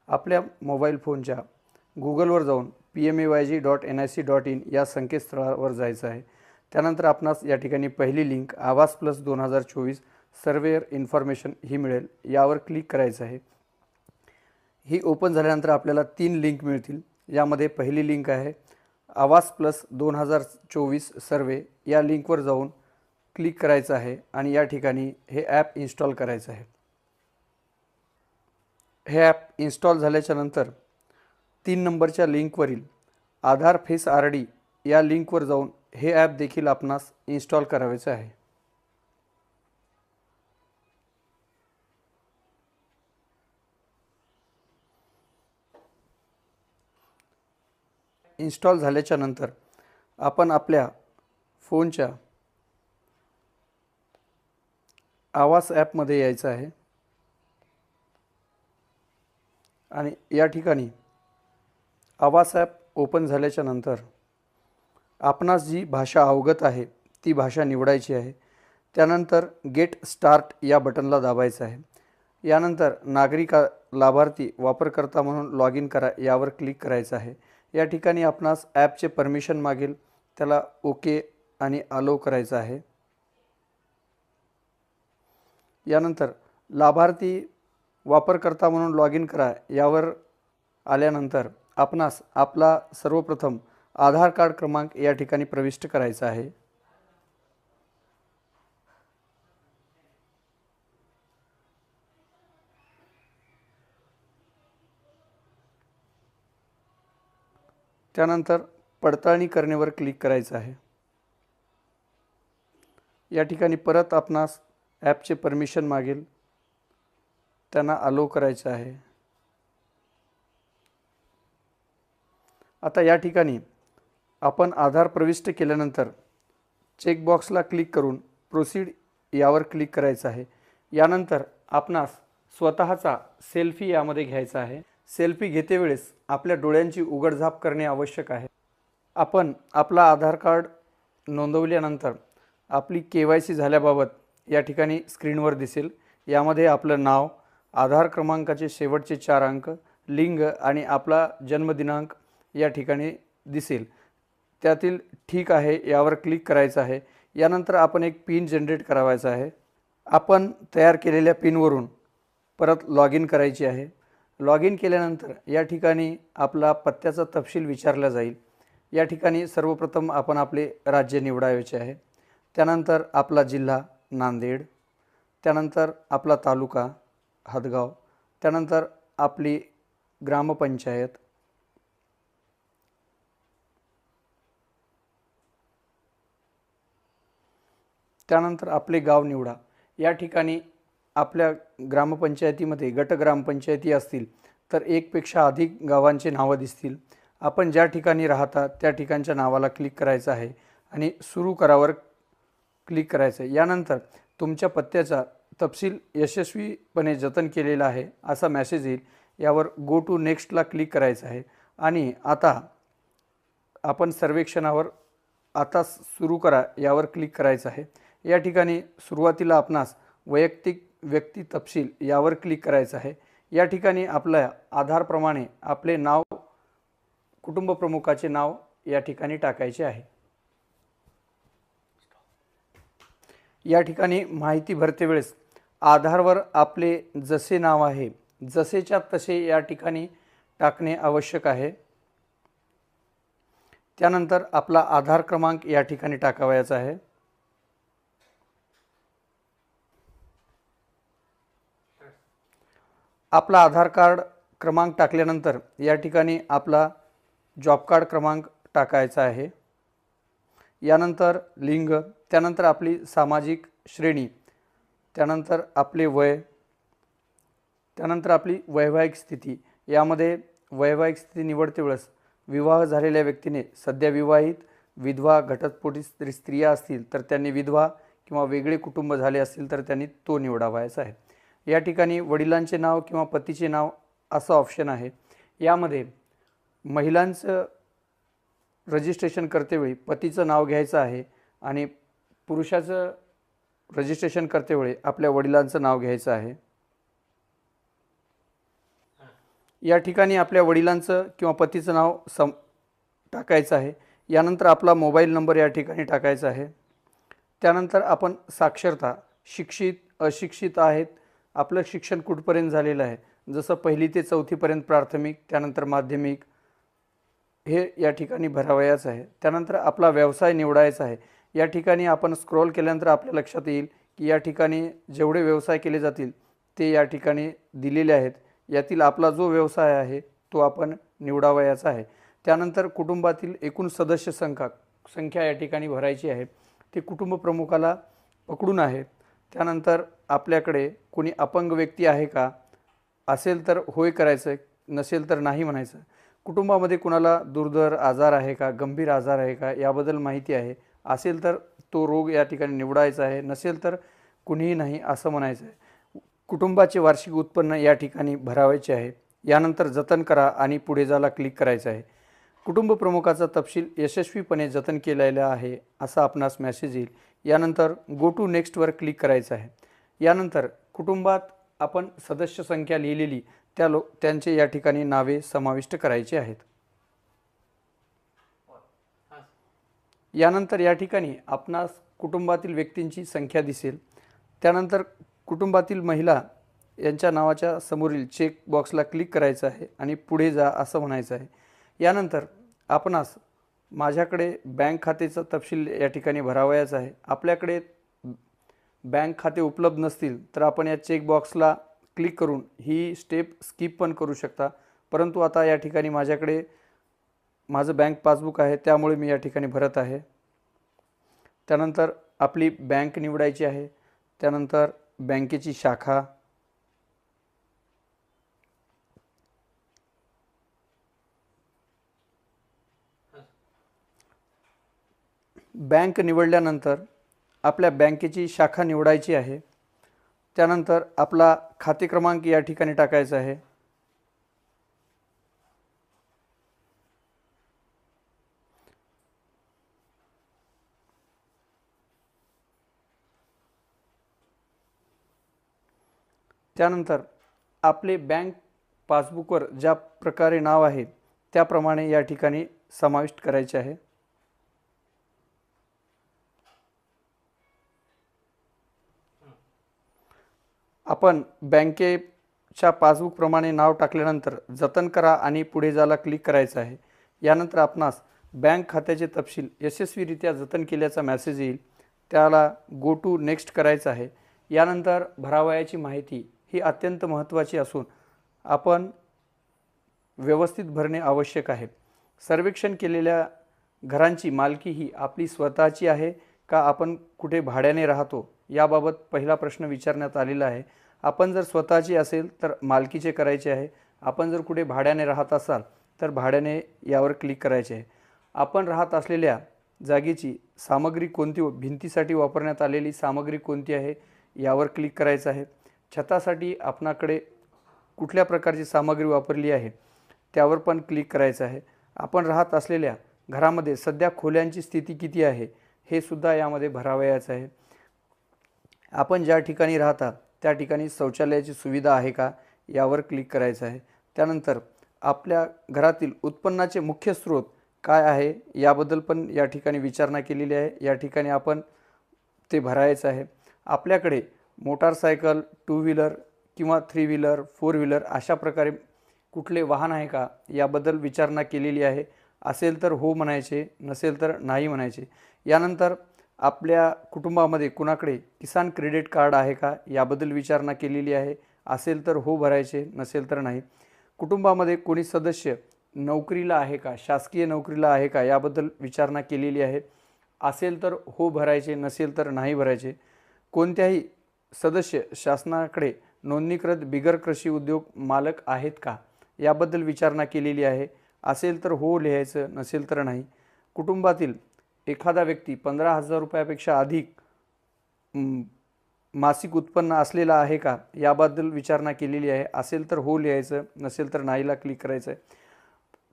आपल्या मोबाईल फोनच्या गुगलवर जाऊन pmayg.nic.in या संकेतस्थळावर जायचं आहे। त्यानंतर आपणास या ठिकाणी पहिली लिंक आवास प्लस 2024 सर्वेअर इन्फॉर्मेशन ही मिळेल, यावर क्लिक करायचं आहे। ही ओपन झाल्यानंतर आपल्याला 3 लिंक मिळतील। यामध्ये पहिली लिंक आहे आवास प्लस 2024 सर्वे, या लिंकवर जाऊन क्लिक करायचं आहे आणि या ठिकाणी हे ॲप इन्स्टॉल करायचं आहे। हे ॲप इन्स्टॉल झाल्याच्या नंतर 3 नंबरच्या लिंकवरील आधार फेस RD या लिंकवर जाऊन हे ॲप देखील आपणास इन्स्टॉल करायचे आहे। इन्स्टॉल झाल्याच्या नंतर आपण आपल्या फोनच्या आवास ॲपमध्ये यायचं आहे आणि या ठिकाणी आवास ॲप ओपन झाल्याच्या नंतर आपणास जी भाषा अवगत आहे ती भाषा निवडायची आहे। त्यानंतर गेट स्टार्ट या बटनला दाबायचं आहे। यानंतर नागरिक लाभार्थी वापरकर्ता म्हणून लॉग इन करा यावर क्लिक करायचं आहे। या ठिकाणी आपणास ॲपचे परमिशन मागेल, त्याला ओके आणि अलो करायचं आहे। यानंतर लाभार्थी वापरकर्ता म्हणून लॉग इन करा यावर आल्यानंतर आपणास आपला सर्वप्रथम आधार कार्ड क्रमांक या ठिकाणी प्रविष्ट करायचा आहे। त्यानंतर पडताळणी करण्यावर क्लिक करायचं आहे। या ठिकाणी परत आपणास ॲपचे परमिशन मागेल, त्यांना अलो करायचं आहे। आता या ठिकाणी आपण आधार प्रविष्ट केल्यानंतर चेकबॉक्सला क्लिक करून प्रोसीड यावर क्लिक करायचं आहे। यानंतर आपणास स्वतःचा सेल्फी यामध्ये घ्यायचा आहे। सेल्फी घेतेवेळेस आपल्या डोळ्यांची उघडझाप करणे आवश्यक आहे। आपण आपला आधार कार्ड नोंदवल्यानंतर आपली KYC झाल्याबाबत या ठिकाणी स्क्रीनवर दिसेल। यामध्ये आपलं नाव, आधार क्रमांकाचे शेवटचे 4 अंक, लिंग आणि आपला जन्मदिनांक या ठिकाणी दिसेल। त्यातील ठीक आहे यावर क्लिक करायचं आहे। यानंतर आपण एक पिन जनरेट करावायचा आहे। आपण तयार केलेल्या पिनवरून परत लॉग इन करायची आहे। लॉग इन केल्यानंतर या ठिकाणी आपला पत्त्याचा तपशील विचारला जाईल। या ठिकाणी सर्वप्रथम आपण आपले राज्य निवडायचे आहे। त्यानंतर आपला जिल्हा नांदेड, त्यानंतर आपला तालुका हदगाव, त्यानंतर आपली ग्रामपंचायत, त्यानंतर आपले गाव निवडा। या ठिकाणी आपल्या ग्रामपंचायतीमध्ये गट ग्रामपंचायती असतील तर एकपेक्षा अधिक गावांचे नावं दिसतील। आपण ज्या ठिकाणी राहता त्या ठिकाणच्या नावाला क्लिक करायचं आहे आणि सुरू करावर क्लिक करायचं आहे। यानंतर तुमच्या पत्त्याचा तपशील यशस्वीपणे जतन केलेला आहे असा मेसेज येईल। यावर गो टू नेक्स्टला क्लिक करायचं आहे आणि आता आपण सर्वेक्षणावर आता सुरू करा यावर क्लिक करायचं आहे। या ठिकाणी सुरुवातीला आपणास वैयक्तिक व्यक्ती तपशील यावर क्लिक करायचं आहे। या ठिकाणी आपल्या आधारप्रमाणे आपले नाव, कुटुंब प्रमुखाचे नाव या ठिकाणी टाकायचे आहे। या ठिकाणी माहिती भरते वेळेस आधारवर आपले जसे नाव आहे जसेच्या तसे या ठिकाणी टाकणे आवश्यक आहे। त्यानंतर आपला आधार क्रमांक या ठिकाणी टाकावायचा आहे। आपला आधार कार्ड क्रमांक टाकल्यानंतर या ठिकाणी आपला जॉब कार्ड क्रमांक टाकायचा आहे। यानंतर लिंग, त्यानंतर आपली सामाजिक श्रेणी, त्यानंतर आपले वय, त्यानंतर आपली वैवाहिक स्थिती। यामध्ये वैवाहिक स्थिती निवडते वेळेस विवाह झालेल्या व्यक्तीने सध्या विवाहित, विधवा, घटस्फोटित स्त्रिया असतील तर त्यांनी विधवा किंवा वेगळे कुटुंब झाले असतील तर त्यांनी तो निवडावायचा आहे। या ठिकाणी वडिलांचे नाव किंवा पतीचे नाव असं ऑप्शन आहे। यामध्ये महिलांचं रजिस्ट्रेशन करतेवेळी पतीचं नाव घ्यायचं आहे आणि पुरुषाचं रजिस्ट्रेशन करतेवेळी आपल्या वडिलांचं नाव घ्यायचं आहे। या ठिकाणी आपल्या वडिलांचं किंवा पतीचं नाव टाकायचं आहे. यानंतर आपला मोबाईल नंबर या ठिकाणी टाकायचा आहे. त्यानंतर आपण साक्षरता, शिक्षित अशिक्षित आहेत, आपलं शिक्षण कुठपर्यंत झालेलं आहे, जसं 1ली ते 4थीपर्यंत प्राथमिक, त्यानंतर माध्यमिक, हे या ठिकाणी भरावयाचं आहे. त्यानंतर आपला व्यवसाय निवडायचा आहे. या ठिकाणी आपण स्क्रॉल केल्यानंतर आपल्या लक्षात येईल की या ठिकाणी जेवढे व्यवसाय केले जातील ते या ठिकाणी दिलेले आहेत. यातील आपला जो व्यवसाय आहे तो आपण निवडावयाचा आहे. त्यानंतर कुटुंबातील एकूण सदस्य संख्या या ठिकाणी भरायची आहे. ते कुटुंब प्रमुखाला पकडून आहे. त्यानंतर आपल्याकडे कोणी अपंग व्यक्ती आहे का, असेल तर होय करायचं, नसेल तर नाही म्हणायचं. कुटुंबामध्ये कुणाला दुर्धर आजार आहे का, गंभीर आजार आहे का, याबद्दल माहिती आहे, असेल तर तो रोग या ठिकाणी निवडायचा आहे, नसेल तर कुणीही नाही असं म्हणायचं आहे. कुटुंबाचे वार्षिक उत्पन्न या ठिकाणी भरावायचे आहे. यानंतर जतन करा आणि पुढे जायला क्लिक करायचं आहे. कुटुंब प्रमुखाचा तपशील यशस्वीपणे जतन केलेला आहे असा आपणास मेसेज येईल. यानंतर गो टू नेक्स्टवर क्लिक करायचं आहे. यानंतर कुटुंबात आपण सदस्य संख्या लिहिलेली त्यांचे या ठिकाणी नावे समाविष्ट करायचे आहेत. यानंतर या ठिकाणी आपणास कुटुंबातील व्यक्तींची संख्या दिसेल. त्यानंतर कुटुंबातील महिला यांच्या नावाच्या समोरील चेक बॉक्सला क्लिक करायचं आहे आणि पुढे जा असं म्हणायचं आहे. यानंतर आपणास माझ्याकडे बँक खातेचा तपशील या ठिकाणी भरावयाचा आहे. आपल्याकडे बँक खाते उपलब्ध नसतील तर आपण या चेक बॉक्सला क्लिक करून ही स्टेप स्किप पण करू शकता. परंतु आता या ठिकाणी माझ्याकडे माझं बँक पासबुक आहे, त्यामुळे मी या ठिकाणी भरत आहे. त्यानंतर आपली बँक निवडायची आहे. त्यानंतर बँकेची शाखा, बँक निवडल्यानंतर आपल्या बँकेची शाखा निवडायची आहे. त्यानंतर आपला खाते क्रमांक या ठिकाणी टाकायचा आहे. त्यानंतर आपले बँक पासबुकवर ज्या प्रकारे नाव आहे त्याप्रमाणे या ठिकाणी समाविष्ट करायचे आहे. आपण बँकेच्या पासबुकप्रमाणे नाव टाकल्यानंतर जतन करा आणि पुढे जायला क्लिक करायचं आहे. यानंतर आपणास बँक खात्याचे तपशील यशस्वीरित्या जतन केल्याचा मेसेज येईल. त्याला गो टू नेक्स्ट करायचं आहे. यानंतर भरावयाची माहिती ही अत्यंत महत्त्वाची असून आपण व्यवस्थित भरणे आवश्यक आहे. सर्वेक्षण केलेल्या घरांची मालकी ही आपली स्वतःची आहे का आपण कुठे भाड्याने राहतो याबाबत पहिला प्रश्न विचारण्यात आलेला आहे. आपण जर स्वतःची असेल तर मालकीचे करायचे आहे. आपण जर कुठे भाड्याने राहत असाल तर भाड्याने यावर क्लिक करायचे आहे. आपण राहत असलेल्या जागेची सामग्री कोणती, भिंतीसाठी वापरण्यात आलेली सामग्री कोणती आहे यावर क्लिक करायचं आहे. छतासाठी आपणाकडे कुठल्या प्रकारची सामग्री वापरली आहे त्यावर पण क्लिक करायचं आहे. आपण राहत असलेल्या घरामध्ये सध्या खोल्यांची स्थिती किती आहे हे सुद्धा यामध्ये भरावयाचं आहे. आपण ज्या ठिकाणी राहता त्या ठिकाणी शौचालयाची सुविधा आहे का यावर क्लिक करायचं आहे. त्यानंतर आपल्या घरातील उत्पन्नाचे मुख्य स्रोत काय आहे याबद्दल पण या ठिकाणी विचारणा केलेली आहे. या ठिकाणी आपण ते भरायचं आहे. आपल्याकडे मोटारसायकल, 2 व्हीलर किंवा 3 व्हीलर, 4 व्हीलर अशा प्रकारे कुठले वाहन आहे का याबद्दल विचारणा केलेली आहे. असेल तर हो म्हणायचे, नसेल तर नाही म्हणायचे. यानंतर आपल्या कुटुंबामध्ये कुणाकडे किसान क्रेडिट कार्ड आहे का याबद्दल विचारणा केलेली आहे. असेल तर हो भरायचे, नसेल तर नाही. कुटुंबामध्ये कोणी सदस्य नोकरीला आहे का, शासकीय नोकरीला आहे का याबद्दल विचारणा केलेली आहे. असेल तर हो भरायचे, नसेल तर नाही भरायचे. कोणत्याही सदस्य शासनाकडे नोंदणीकृत बिगर कृषी उद्योग मालक आहेत का याबद्दल विचारणा केलेली आहे. असेल तर हो लिहायचं, नसेल तर नाही. कुटुंबातील एखादा व्यक्ती 15,000 रुपयापेक्षा अधिक मासिक उत्पन्न असलेला आहे का याबद्दल विचारणा केलेली आहे. असेल तर हो लिहायचं, नसेल तर नाहीला क्लिक करायचं आहे.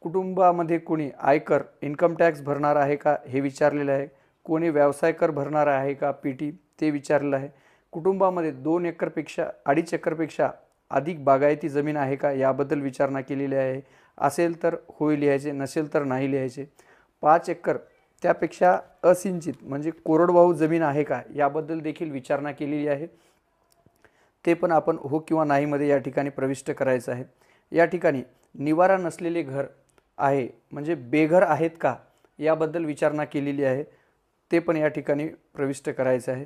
कुटुंबामध्ये कोणी आयकर, इन्कम टॅक्स भरणार आहे का हे विचारलेलं आहे. कोणी व्यवसाय कर भरणार आहे का, PT, ते विचारलेलं आहे. कुटुंबामध्ये 2 एकरपेक्षा 2.5 एकरपेक्षा अधिक बागायती जमीन आहे का याबद्दल विचारणा केलेली आहे. असेल तर होय लिहायचे, नसेल तर नाही लिहायचे. 5 एकर त्यापेक्षा असिंचित म्हणजे कोरडवाहू जमीन आहे का याबद्दल देखील विचारणा केलेली आहे. ते पण आपण हो किंवा नाहीमध्ये या ठिकाणी प्रविष्ट करायचं आहे. या ठिकाणी निवारा नसलेले घर आहे म्हणजे बेघर आहेत का याबद्दल विचारणा केलेली आहे. ते पण या ठिकाणी प्रविष्ट करायचं आहे.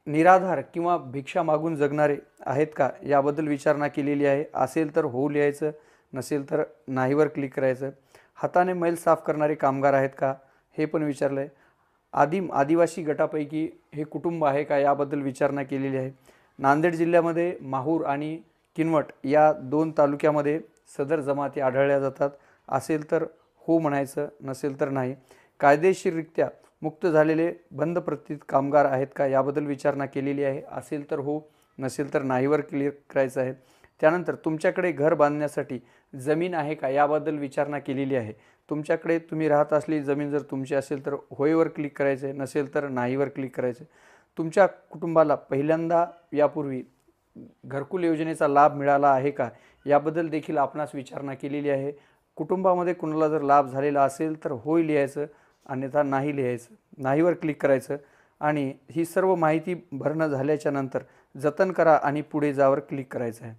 निराधार किंवा भिक्षा मागून जगणारे आहेत का याबद्दल विचारणा केलेली आहे. असेल तर हो लिहायचं, नसेल तर नाहीवर क्लिक करायचं. हाताने मैल साफ करणारे कामगार आहेत का हे पण विचारलं आहे. आदिवासी गटापैकी हे कुटुंब आहे का याबद्दल विचारणा केलेली आहे. नांदेड जिल्ह्यामध्ये माहूर आणि किनवट या 2 तालुक्यामध्ये सदर जमाती आढळल्या जातात. असेल तर हो म्हणायचं, नसेल तर नाही. कायदेशीररित्या मुक्त झालेले बंद प्रतीत कामगार आहेत का याबद्दल विचारणा केलेली आहे. असेल तर हो, नसेल तर नाहीवर क्लिक करायचं आहे. त्यानंतर तुमच्याकडे घर बांधण्यासाठी जमीन आहे का याबद्दल विचारणा केलेली आहे. तुमच्याकडे तुम्ही राहत असलेली जमीन जर तुमची असेल तर होयवर क्लिक करायचं आहे, नसेल तर नाहीवर क्लिक करायचं. तुमच्या कुटुंबाला पहिल्यांदा यापूर्वी घरकुल योजनेचा लाभ मिळाला आहे का याबद्दल देखील आपणास विचारणा केलेली आहे. कुटुंबामध्ये कुणाला जर लाभ झालेला असेल तर होय लिहायचं, अन्यथा नाही लिहायचं. नाहीवर क्लिक करायचं आणि ही सर्व माहिती भरणं झाल्याच्या नंतर जतन करा आणि पुढे जावर क्लिक करायचं आहे.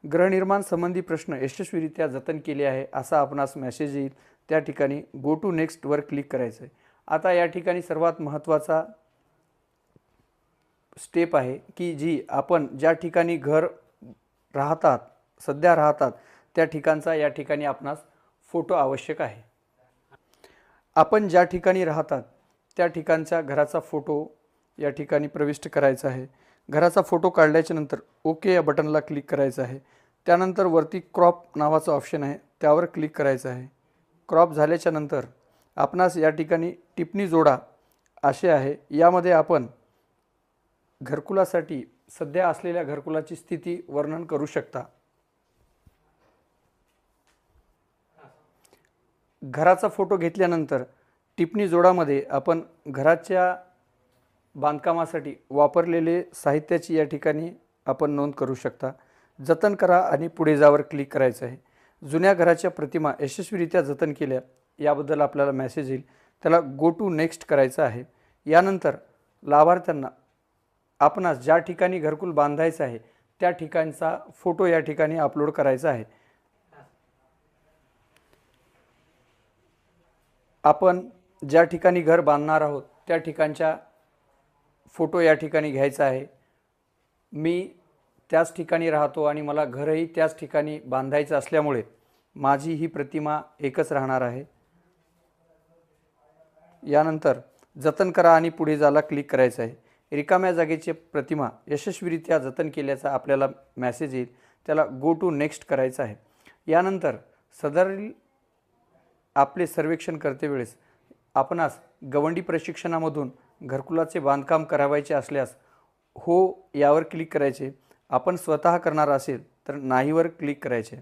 गृहनिर्माण संबंधी प्रश्न यशस्वीरित्या जतन केले आहे असा आपणास मेसेज येईल. त्या ठिकाणी गो टू नेक्स्टवर क्लिक करायचं आहे. आता या ठिकाणी सर्वात महत्त्वाचा स्टेप आहे की जी आपण ज्या ठिकाणी घर राहतात, सध्या राहतात त्या ठिकाणचा या ठिकाणी आपणास फोटो आवश्यक आहे. आपण ज्या ठिकाणी राहतात त्या ठिकाणच्या घराचा फोटो या ठिकाणी प्रविष्ट करायचा आहे. घराचा फोटो काढल्याच्या नंतर ओके या बटनला क्लिक करायचं आहे. त्यानंतर वरती क्रॉप नावाचं ऑप्शन आहे त्यावर क्लिक करायचं आहे. क्रॉप झाल्याच्या नंतर आपणास या ठिकाणी टिप्पणी जोडा असे आहे. यामध्ये आपण घरकुलासाठी सध्या असलेल्या घरकुलाची स्थिती वर्णन करू शकता. घराचा फोटो घेतल्यानंतर टिप्पणी जोडामध्ये आपण घराच्या बांधकामासाठी वापरलेले साहित्याची या ठिकाणी आपण नोंद करू शकता. जतन करा आणि पुढे जावर क्लिक करायचं आहे. जुन्या घराच्या प्रतिमा यशस्वीरित्या जतन केल्या याबद्दल आपल्याला मेसेज येईल. त्याला गो टू नेक्स्ट करायचं आहे. यानंतर लाभार्थ्यांना आपणास ज्या ठिकाणी घरकुल बांधायचं आहे त्या ठिकाणचा फोटो या ठिकाणी अपलोड करायचा आहे. आपण ज्या ठिकाणी घर बांधणार आहोत त्या ठिकाणच्या फोटो या ठिकाणी घ्यायचा आहे. मी त्याच ठिकाणी राहतो आणि मला घरही त्याच ठिकाणी बांधायचं असल्यामुळे माझी ही प्रतिमा एकच राहणार आहे. यानंतर जतन करा आणि पुढे जायला क्लिक करायचं आहे. रिकाम्या जागेची प्रतिमा यशस्वीरित्या जतन केल्याचा आपल्याला मेसेज येईल. त्याला गो टू नेक्स्ट करायचं आहे. यानंतर सदरील आपले सर्वेक्षण करते वेळेस आपणास गवंडी प्रशिक्षणामधून घरकुलाचे बांधकाम करावायचे असल्यास हो यावर क्लिक करायचे. आपण स्वतः करणार असेल तर नाहीवर क्लिक करायचे.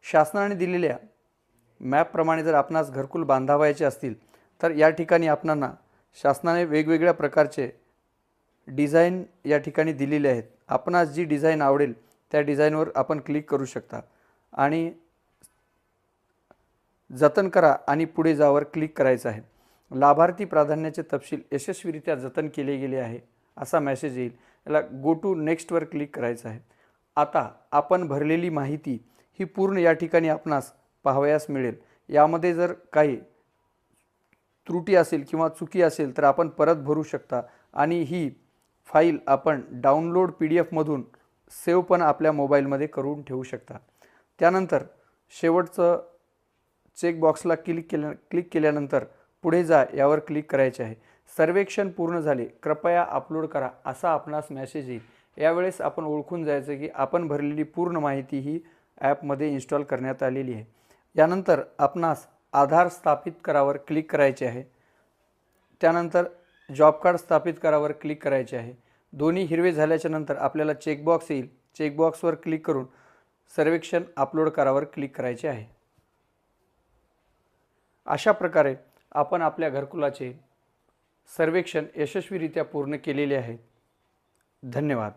शासनाने दिलेल्या मॅपप्रमाणे जर आपणास घरकुल बांधावायचे असतील तर या ठिकाणी आपणांना शासनाने वेगवेगळ्या प्रकारचे डिझाईन या ठिकाणी दिलेले आहेत. आपणास जी डिझाईन आवडेल त्या डिझाईनवर आपण क्लिक करू शकता आणि जतन करा आणि पुढे जावर क्लिक करायचं आहे. लाभार्थी प्राधान्याचे तपशील यशस्वीरित्या जतन केले गेले आहे असा मेसेज येईल. याला गो टू नेक्स्टवर क्लिक करायचं आहे. आता आपण भरलेली माहिती ही पूर्ण या ठिकाणी आपणास पाहावयास मिळेल. यामध्ये जर काही त्रुटी असेल किंवा चुकी असेल तर आपण परत भरू शकता आणि ही फाईल आपण डाउनलोड PDF मधून सेव्ह पण आपल्या मोबाईलमध्ये करून ठेवू शकता. त्यानंतर शेवटचं चेकबॉक्सला क्लिक केल्यानंतर पुढे जा यावर क्लिक करायचे आहे. सर्वेक्षण पूर्ण झाले, कृपया अपलोड करा असा आपणास मेसेज येईल. यावेळेस आपण ओळखून जायचं की आपण भरलेली पूर्ण माहिती ही ॲपमध्ये इन्स्टॉल करण्यात आलेली आहे. यानंतर आपणास आधार स्थापित करावर क्लिक करायचे आहे. त्यानंतर जॉब कार्ड स्थापित करावर क्लिक करायचे आहे. दोन्ही हिरवे झाल्याच्या नंतर आपल्याला चेकबॉक्स येईल. चेकबॉक्सवर क्लिक करून सर्वेक्षण अपलोड करावर क्लिक करायचे आहे. अशा प्रकारे आपण आपल्या घरकुलाचे सर्वेक्षण यशस्वीरित्या पूर्ण केलेले आहे. धन्यवाद.